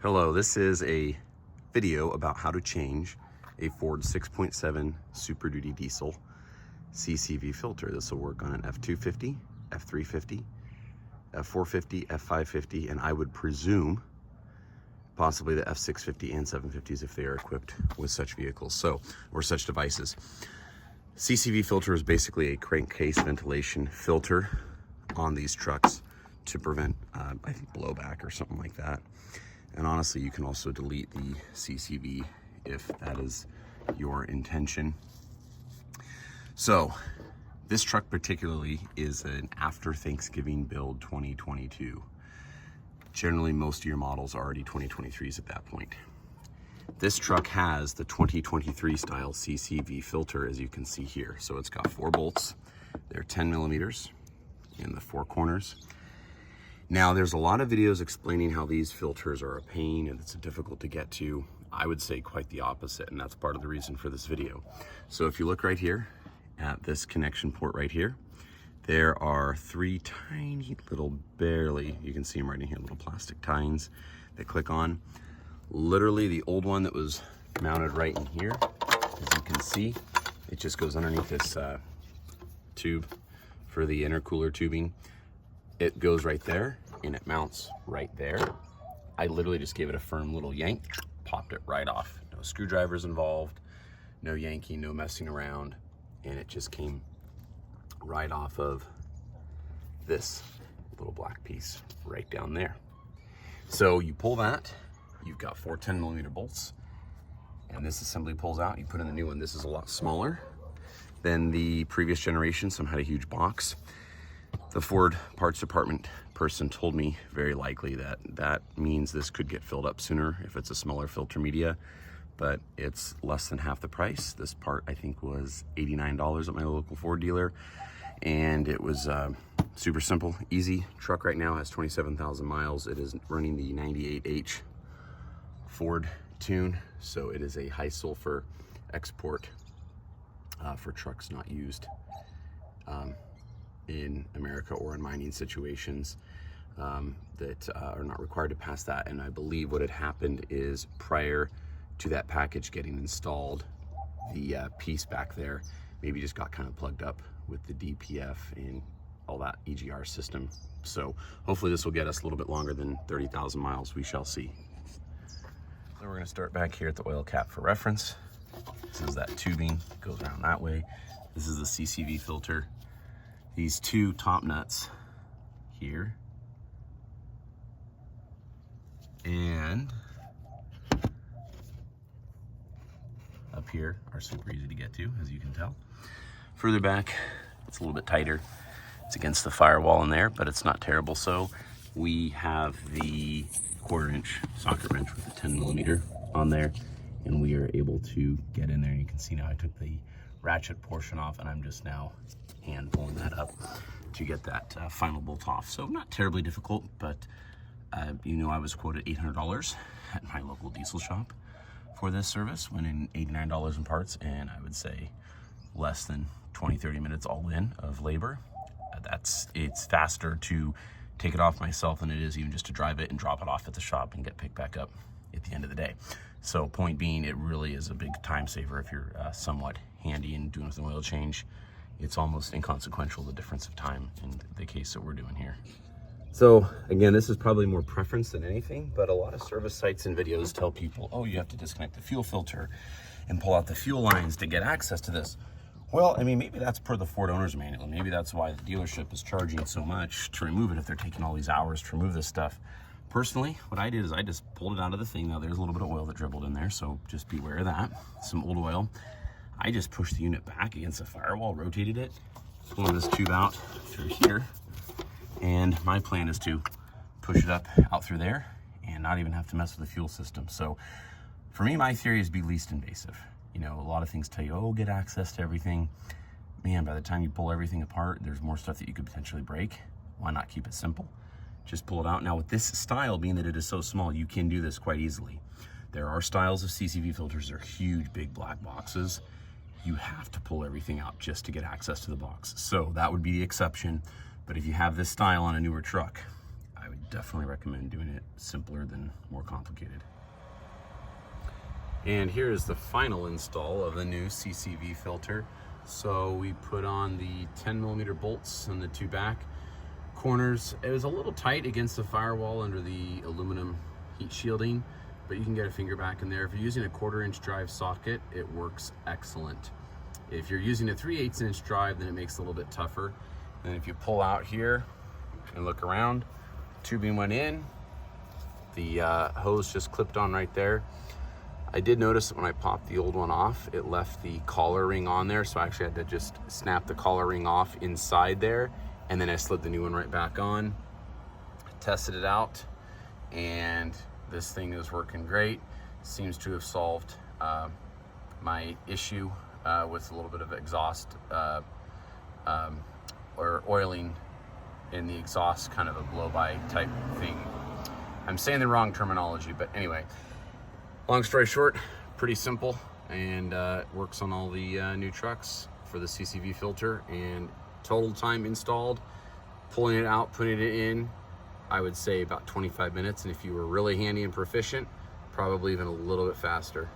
Hello, this is a video about how to change a Ford 6.7 Super Duty diesel CCV filter. This will work on an F250, F350, F450, F550, and I would presume possibly the F650 and 750s if they are equipped with such vehicles, or such devices. CCV filter is basically a crankcase ventilation filter on these trucks to prevent, I think, blowback or something like that. And honestly, you can also delete the CCV if that is your intention. So this truck particularly is an after Thanksgiving build 2022. Generally, most of your models are already 2023s at that point. This truck has the 2023 style CCV filter, as you can see here. So it's got 4 bolts. They're 10 millimeters in the 4 corners. Now, there's a lot of videos explaining how these filters are a pain and it's difficult to get to. I would say quite the opposite, and that's part of the reason for this video. So if you look right here at this connection port right here, there are 3 tiny little, barely, you can see them right in here, little plastic tines that click on. Literally the old one that was mounted right in here, as you can see, it just goes underneath this tube for the intercooler tubing. It goes right there and it mounts right there. I literally just gave it a firm little yank, popped it right off. No screwdrivers involved, no yanking, no messing around, and it just came right off of this little black piece right down there. So you pull that, you've got 4 10 millimeter bolts, and this assembly pulls out, you put in the new one. This is a lot smaller than the previous generation. Some had a huge box. The Ford parts department person told me very likely that means this could get filled up sooner if it's a smaller filter media, but it's less than half the price. This part, I think, was $89 at my local Ford dealer, and it was super simple, easy. Truck right now has 27,000 miles. It is running the 98H Ford tune, so it is a high sulfur export for trucks not used in America or in mining situations that are not required to pass that. And I believe what had happened is, prior to that package getting installed, the piece back there maybe just got kind of plugged up with the DPF and all that EGR system. So hopefully this will get us a little bit longer than 30,000 miles. We shall see. So we're going to start back here at the oil cap for reference. This is that tubing, goes around that way. This is the CCV filter. These 2 top nuts here and up here are super easy to get to, as you can tell. Further back, it's a little bit tighter. It's against the firewall in there, but it's not terrible. So we have the 1/4 inch socket wrench with a 10 millimeter on there, and we are able to get in there. And you can see now I took the ratchet portion off, and I'm just now hand pulling that up to get that final bolt off. So not terribly difficult, but you know, I was quoted $800 at my local diesel shop for this service, when in $89 in parts, and I would say less than 20-30 minutes all in of labor. It's faster to take it off myself than it is even just to drive it and drop it off at the shop and get picked back up at the end of the day. So point being, it really is a big time saver if you're somewhat handy and doing with an oil change. It's almost inconsequential, the difference of time in the case that we're doing here. So again, this is probably more preference than anything, but a lot of service sites and videos tell people, oh, you have to disconnect the fuel filter and pull out the fuel lines to get access to this. Well, I mean, maybe that's per the Ford owner's manual. Maybe that's why the dealership is charging so much to remove it if they're taking all these hours to remove this stuff. Personally, what I did is I just pulled it out of the thing. Now there's a little bit of oil that dribbled in there, so just beware of that. Some old oil. I just pushed the unit back against the firewall, rotated it, pulling this tube out through here. And my plan is to push it up out through there and not even have to mess with the fuel system. So for me, my theory is be least invasive. You know, a lot of things tell you, oh, get access to everything. Man, by the time you pull everything apart, there's more stuff that you could potentially break. Why not keep it simple? Just pull it out. Now with this style, being that it is so small, you can do this quite easily. There are styles of CCV filters. They're huge, big black boxes. You have to pull everything out just to get access to the box. So that would be the exception. But if you have this style on a newer truck, I would definitely recommend doing it simpler than more complicated. And here is the final install of the new CCV filter. So we put on the 10mm bolts on the two back corners. It was a little tight against the firewall under the aluminum heat shielding, but you can get a finger back in there. If you're using a 1/4" drive socket, it works excellent. If you're using a 3/8" drive, then it makes it a little bit tougher. And if you pull out here and look around, tubing went in, the hose just clipped on right there. I did notice that when I popped the old one off, it left the collar ring on there, so I actually had to just snap the collar ring off inside there, and then I slid the new one right back on. Tested it out, and this thing is working great. Seems to have solved my issue with a little bit of exhaust or oiling in the exhaust, kind of a blow-by type thing. I'm saying the wrong terminology, but anyway. Long story short, pretty simple, and works on all the new trucks for the CCV filter. And total time installed, pulling it out, putting it in, I would say about 25 minutes. And if you were really handy and proficient, probably even a little bit faster.